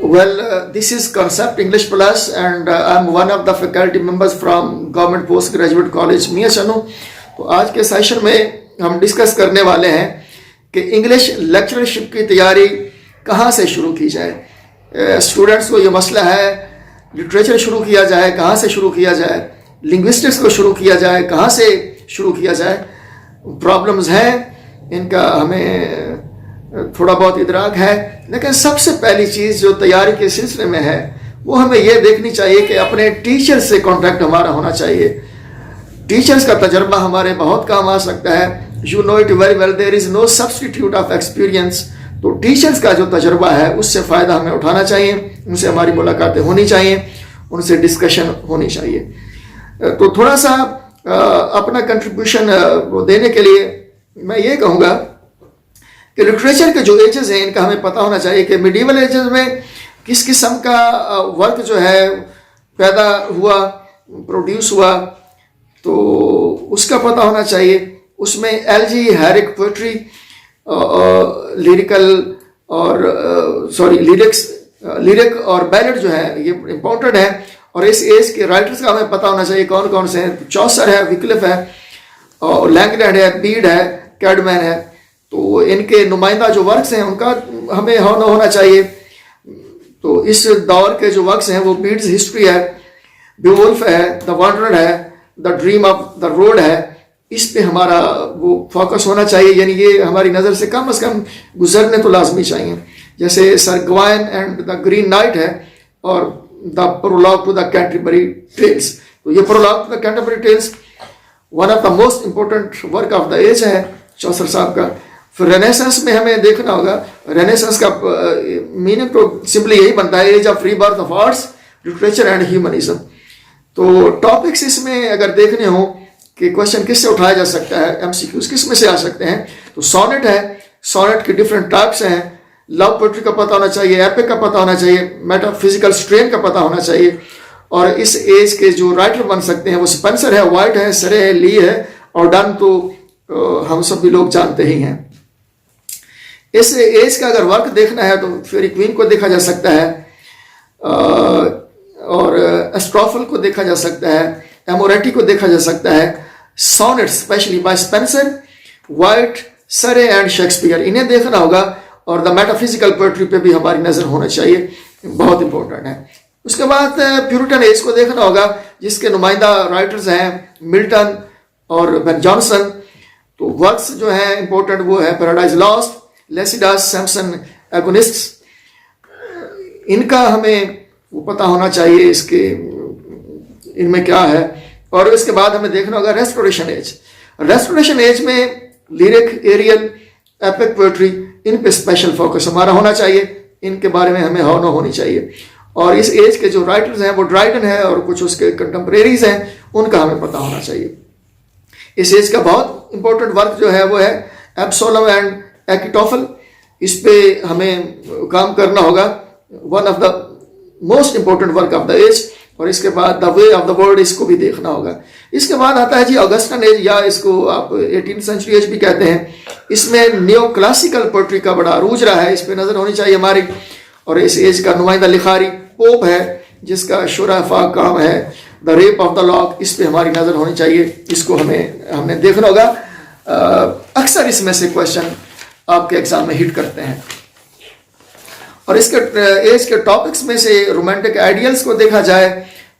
This is Concept English Plus, and I'm one of the faculty members from Government Postgraduate College मियां चनू। तो आज के session में हम discuss करने वाले हैं कि इंग्लिश लेक्चरशिप की तैयारी कहाँ से शुरू की जाए। स्टूडेंट्स को ये मसला है, लिटरेचर शुरू किया जाए, कहाँ से शुरू किया जाए, लिंग्विस्टिक्स को शुरू किया जाए, कहाँ से शुरू किया जाए। प्रॉब्लम्स हैं, इनका हमें थोड़ा बहुत इदराक है, लेकिन सबसे पहली चीज़ जो तैयारी के सिलसिले में है वो हमें ये देखनी चाहिए कि अपने टीचर से कांटेक्ट हमारा होना चाहिए। टीचर्स का तजर्बा हमारे बहुत काम आ सकता है। You know it very well, there is no substitute of experience. तो टीचर्स का जो तजर्बा है उससे फ़ायदा हमें उठाना चाहिए, उनसे हमारी मुलाकातें होनी चाहिए, उनसे डिस्कशन होनी चाहिए। तो थोड़ा सा अपना कंट्रीब्यूशन देने के लिए मैं ये कहूँगा कि लिटरेचर के जो एजेस हैं इनका हमें पता होना चाहिए कि मिडीवल एजेस में किस किस्म का वर्क जो है पैदा हुआ, प्रोड्यूस हुआ, तो उसका पता होना चाहिए। उसमें एलजी, हैरिक पोएट्री, लिरिक और बैलेट जो है ये इम्पोर्टेंट है। और इस एज के राइटर्स का हमें पता होना चाहिए कौन कौन से हैं। चौसर है, विक्लिफ है, और लैंगलैंड है, बीड है, कैडमैन है। तो इनके नुमाइंदा जो वर्क्स हैं उनका हमें होना चाहिए। तो इस दौर के जो वर्क्स हैं वो बीड्स हिस्ट्री है, बेवुल्फ है, द वंडरर है, the dream of the road है। इस पे हमारा वो फोकस होना चाहिए, यानी ये हमारी नज़र से कम गुजरने तो लाजमी चाहिए। जैसे Sir Gawain and the Green Knight है, और the Prologue to the Canterbury Tales. तो ये Prologue to the Canterbury Tales one of the most important work of the age है चौसर साहब का। फिर रेनेसेंस में हमें देखना होगा, रेनेसेंस का मीनिंग तो सिंपली यही बनता है, age of rebirth of arts, literature and humanism. तो टॉपिक्स इसमें अगर देखने हो कि क्वेश्चन किस से उठाया जा सकता है, एमसीक्यूज किस में से आ सकते हैं, तो सोनेट है, सोनेट के डिफरेंट टाइप्स हैं। लव पोएट्री का पता होना चाहिए, एपिक का पता होना चाहिए, मेटाफिजिकल स्ट्रेन का पता होना चाहिए। और इस एज के जो राइटर बन सकते हैं वो स्पेंसर है, वाइट है, सरे है, ली है, और डन तो हम सभी लोग जानते ही हैं। इस एज का अगर वर्क देखना है तो फेरी क्वीन को देखा जा सकता है, और एस्ट्रोफल को देखा जा सकता है, एमोरेटी को देखा जा सकता है। Sonnet specially by Spenser, Wyatt, Surrey and Shakespeare, इन्हें देखना होगा। और द मेटाफिजिकल पोएट्री पे भी हमारी नज़र होना चाहिए, बहुत इंपॉर्टेंट है। उसके बाद प्यूरिटन एज को देखना होगा, जिसके नुमाइंदा राइटर्स हैं मिल्टन और बेन जॉनसन। तो वर्क्स जो हैं इंपॉर्टेंट वो है पैराडाइज लॉस्ट, लेसिडास, सैमसन, एगोनिस्ट्स। इनका हमें वो पता होना चाहिए, इसके इनमें क्या है। और इसके बाद हमें देखना होगा रेस्टोरेशन एज। रेस्टोरेशन एज में लिरिक, एरियल, एपिक पोएट्री, इन पे स्पेशल फोकस हमारा होना चाहिए, इनके बारे में हमें होनी चाहिए। और इस एज के जो राइटर्स हैं वो ड्राइडन है और कुछ उसके कंटेम्परेरीज हैं, उनका हमें पता होना चाहिए। इस एज का बहुत इंपॉर्टेंट वर्क जो है वो है एब्सोलम एंड एकिटोफल। इस पे हमें काम करना होगा, one of the most important work of the age. और इसके बाद the way of the world, इसको भी देखना होगा। इसके बाद आता है जी ऑगस्टन एज, या इसको आप 18th सेंचुरी एज भी कहते हैं। इसमें न्यो क्लासिकल पोएट्री का बड़ा अरूज रहा है, इस पे नज़र होनी चाहिए हमारी। और इस एज का नुमाइंदा लिखारी पोप है, जिसका शुरा फाक काम है the Rape of the lock, इस पे हमारी नज़र होनी चाहिए। इसको हमने देखना होगा। अक्सर इसमें से क्वेश्चन आपके एग्जाम में हिट करते हैं। और इसके एज के टॉपिक्स में से रोमांटिक आइडियल्स को देखा जाए,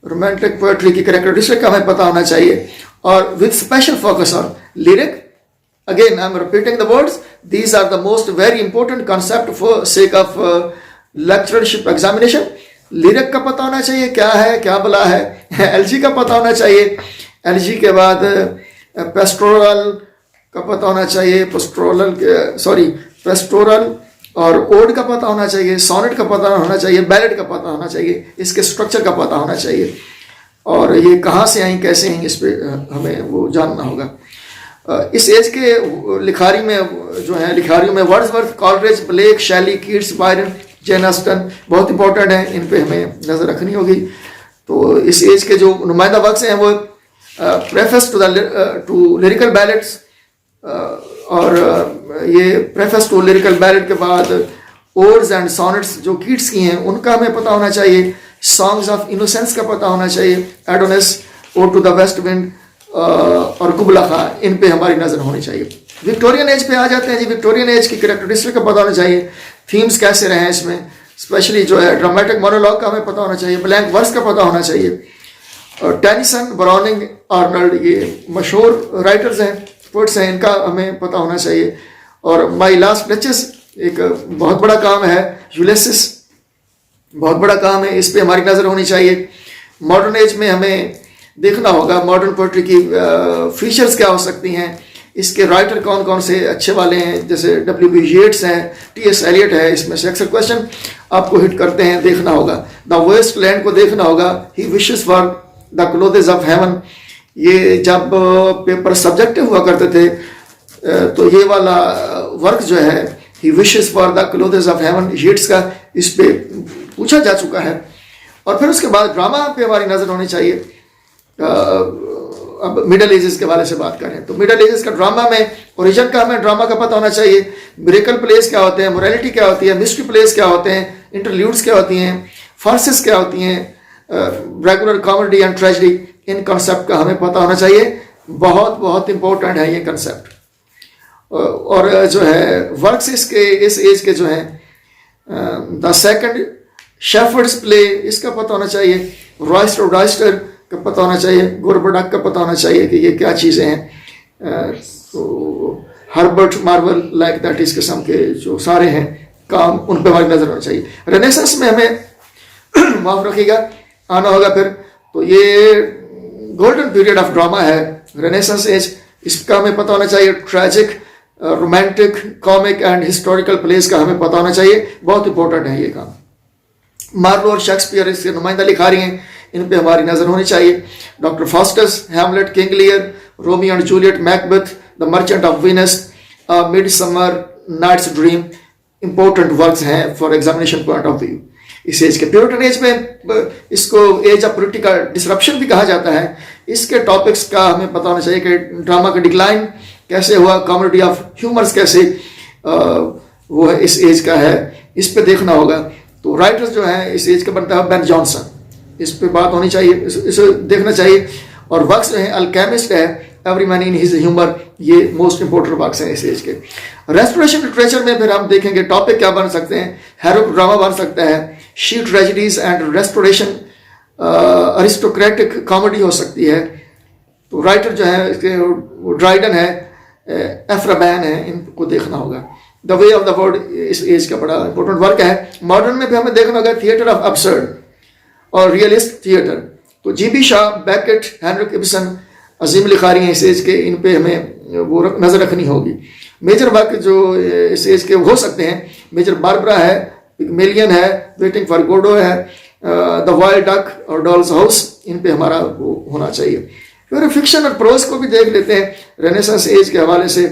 रोमांटिक पोएट्री की कैरेक्टरिस्टिक का हमें पता होना चाहिए, और with special focus on lyric. Again I am repeating the words, these are the most very important concept for sake of lectureship examination. Lyric का पता होना चाहिए, क्या है, क्या भला है। एलजी का पता होना चाहिए, एलजी के बाद पेस्टोरल का पता होना चाहिए, पेस्टोरल और ओड का पता होना चाहिए, सोनेट का पता होना चाहिए, बैलेट का पता होना चाहिए, इसके स्ट्रक्चर का पता होना चाहिए, और ये कहाँ से आई, कैसे आई, इस पे हमें वो जानना होगा। इस एज के लिखारी में जो है, लिखारियों में वर्ड्सवर्थ, कॉलरिज, ब्लेक, शैली, कीट्स, बायरन, जेन ऑस्टन बहुत इंपॉर्टेंट है, इन पे हमें नज़र रखनी होगी। तो इस एज के जो नुमाइंदा वर्क्स हैं वो प्रेफेस टू लिरिकल बैलेट्स, और ये प्रेफेस टू लिरिकल बैलेट के बाद ओड्स एंड सॉनेट्स जो कीट्स की हैं उनका हमें पता होना चाहिए, सॉन्ग्स ऑफ इनोसेंस का पता होना चाहिए, Adonais, ode to the west wind और कुबला खां, इन पे हमारी नज़र होनी चाहिए। विक्टोरियन एज पे आ जाते हैं जी। विक्टोरियन एज की कैरेक्टरिस्टिक का पता होना चाहिए, थीम्स कैसे रहे हैं इसमें, स्पेशली जो है ड्रामेटिक मोनोलॉग का हमें पता होना चाहिए, ब्लैंक वर्स का पता होना चाहिए। और टेनिसन, ब्राउनिंग, आर्नल्ड, ये मशहूर राइटर्स हैं, पोइट्स हैं, इनका हमें पता होना चाहिए। और माई लास्ट डचेस एक बहुत बड़ा काम है, यूलिसिस बहुत बड़ा काम है, इस पे हमारी नज़र होनी चाहिए। मॉडर्न एज में हमें देखना होगा मॉडर्न पोइट्री की फीचर्स क्या हो सकती हैं, इसके राइटर कौन कौन से अच्छे वाले हैं, जैसे W.B. येट्स हैं, T.S. एलियट है, इसमें से अक्सर क्वेश्चन आपको हिट करते हैं, देखना होगा। द वेस्ट लैंड को देखना होगा, he wishes for the clothes of heaven, ये जब पेपर सब्जेक्टिव हुआ करते थे तो ये वाला वर्क जो है he wishes for the clothes of heaven, Yeats का इस पे पूछा जा चुका है। और फिर उसके बाद ड्रामा पे हमारी नज़र होनी चाहिए। अब मिडल एजेस के बारे से बात करें तो मिडल एजेस का ड्रामा में ओरिजिन का हमें ड्रामा का पता होना चाहिए, मिरेकल प्लेस क्या होते हैं, मोरालिटी क्या होती है, मिस्ट्री प्लेस क्या होते हैं, इंटरल्यूड्स क्या होती हैं, फार्सेस क्या होती हैं, regular comedy and tragedy, in concept का हमें पता होना चाहिए। बहुत बहुत इंपॉर्टेंट है ये कंसेप्ट। और जो है वर्क्स इसके इस एज के जो हैं द सेकंड शेफर्ड्स प्ले, इसका पता होना चाहिए, रॉयस्टर का पता होना चाहिए, गोरबडक का पता होना चाहिए कि ये क्या चीज़ें हैं। तो हर्बर्ट मार्वल, लाइक दैट, इस किस्म के जो सारे हैं काम, उन पर हमारी नज़र होनी चाहिए। रेनेसांस में हमें माफ रखिएगा आना होगा फिर, तो ये गोल्डन पीरियड ऑफ ड्रामा है रेनेसांस एज, इसका हमें पता होना चाहिए। Tragic, romantic, comic and historical place का हमें पता होना चाहिए, बहुत इंपॉर्टेंट है ये काम। मार्लो और शेक्सपियर इसके नुमाइंदा लिखा रही हैं, इन पे हमारी नज़र होनी चाहिए। Doctor Faustus, Hamlet, King Lear, Romeo and Juliet, Macbeth, the Merchant of Venus, Midsummer Night's Dream, important works हैं for examination point of view. इस एज के प्यूरिटन एज में, इसको एज ऑफ पॉलिटिकल डिसरप्शन भी कहा जाता है, इसके टॉपिक्स का हमें पता होना चाहिए कि ड्रामा का डिक्लाइन कैसे हुआ, कॉमेडी ऑफ ह्यूमर्स कैसे वो है इस एज का है, इस पे देखना होगा। तो राइटर्स जो हैं इस एज का बनता है बेन जॉनसन, इस पे बात होनी चाहिए, इसे देखना चाहिए। और वर्क्स जो हैं, अल्केमिस्ट है, every man in his humour, ये मोस्ट इंपोर्टेंट वर्क्स हैं इस एज के। रेस्टोरेशन लिटरेचर में फिर हम देखेंगे टॉपिक क्या बन सकते हैं, हेरोइक ड्रामा बन सकता है, she tragedies and restoration, aristocratic comedy हो सकती है। तो राइटर जो है इसके ड्राइडन है, एफ्राबैन है, इनको देखना होगा। The way of the world इस एज का बड़ा इंपॉर्टेंट वर्क है। मॉडर्न में भी हमें देखना होगा थिएटर ऑफ अब्सर्ड और रियलिस्ट थिएटर। तो G.B. Shaw, Beckett, Henrik Ibsen, अजीम लिखारी हैं इस एज के, इन पे हमें वो नज़र रखनी होगी। मेजर वर्क जो इस एज के हो सकते हैं, मेजर बारबरा है, पिग्मेलियन है, वेटिंग फॉर गोडो है, द वाइल्ड डक और डॉल्स हाउस, इन पे हमारा वो होना चाहिए। फिर फिक्शन और प्रोज को भी देख लेते हैं रेनेसांस एज के हवाले से।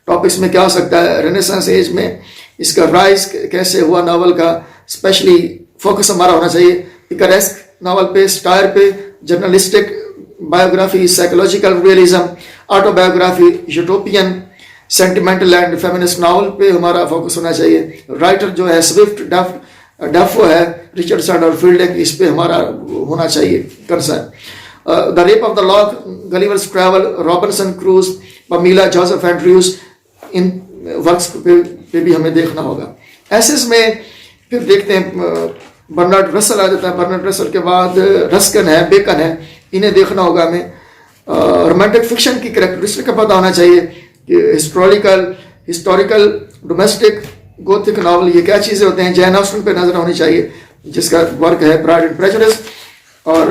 टॉपिक्स में क्या हो सकता है रेनेसांस एज में, इसका राइज कैसे हुआ नावल का, स्पेशली फोकस हमारा होना चाहिए पिकरेस्क नावल पे, स्टायर पे, journalistic biography, psychological realism, autobiography, utopian, sentimental and feminist novel पे हमारा फोकस होना चाहिए। राइटर जो है स्विफ्ट, डफो है, रिचर्डसन और फील्डिंग, इस पे हमारा होना चाहिए concern. The Rape of the Lock, Gulliver's Travel, Robinson Crusoe, Pamela, Joseph Andrews, इन वर्क्स पे भी हमें देखना होगा। एसेस में फिर देखते हैं बर्नार्ड रसल आ जाता है, बर्नार्ड रसल के बाद रस्किन है, बेकन है, इन्हें देखना होगा हमें। रोमांटिक फिक्शन की कैरेक्टरिस्टिक का पता होना चाहिए कि हिस्टोरिकल, डोमेस्टिक, गोथिक नावल, ये क्या चीज़ें होते हैं। जैन ऑस्टन पे नजर होनी चाहिए जिसका वर्क है प्राइड एंड प्रेजुडिस। और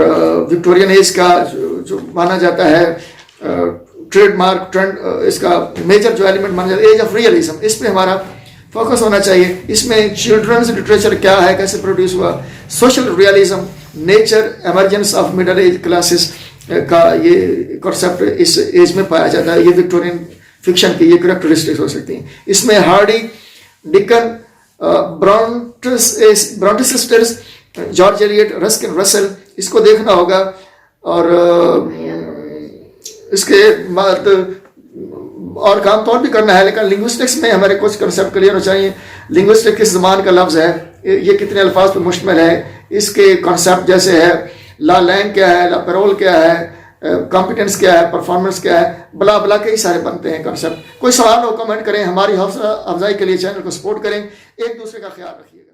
विक्टोरियन एज का जो माना जाता है ट्रेडमार्क ट्रेंड, इसका मेजर जो एलिमेंट माना जाता है एज ऑफ रियलिज्म, इस पे हमारा फोकस होना चाहिए। इसमें चिल्ड्रंस लिटरेचर क्या है, कैसे प्रोड्यूस हुआ, social realism, nature, emergence of middle age classes का ये कॉन्सेप्ट इस एज में पाया जाता है। ये विक्टोरियन फिक्शन की ये कैरेक्टरिस्टिक्स हो सकती हैं। इसमें Hardy, deacon, Brontë sisters, George Eliot, Ruskin, Russell, इसको देखना होगा। और इसके बाद और काम तो और भी करना है, लेकिन लिंग्विस्टिक्स में हमारे कुछ कंसेप्ट क्लियर हो चाहिए। लिंग्विस्टिक किस ज़बान का लफ्ज़ है, ये कितने अल्फाज पर मुश्तमिल है, इसके कॉन्सेप्ट जैसे है ला लैंग क्या है, ला पेरोल क्या है, कॉम्पिटेंस क्या है, परफॉर्मेंस क्या है, बला बला कई सारे बनते हैं कॉन्सेप्ट। कोई सवाल हो कमेंट करें, हमारी हौसला अफजाई के लिए चैनल को सपोर्ट करें, एक दूसरे का ख्याल रखिए।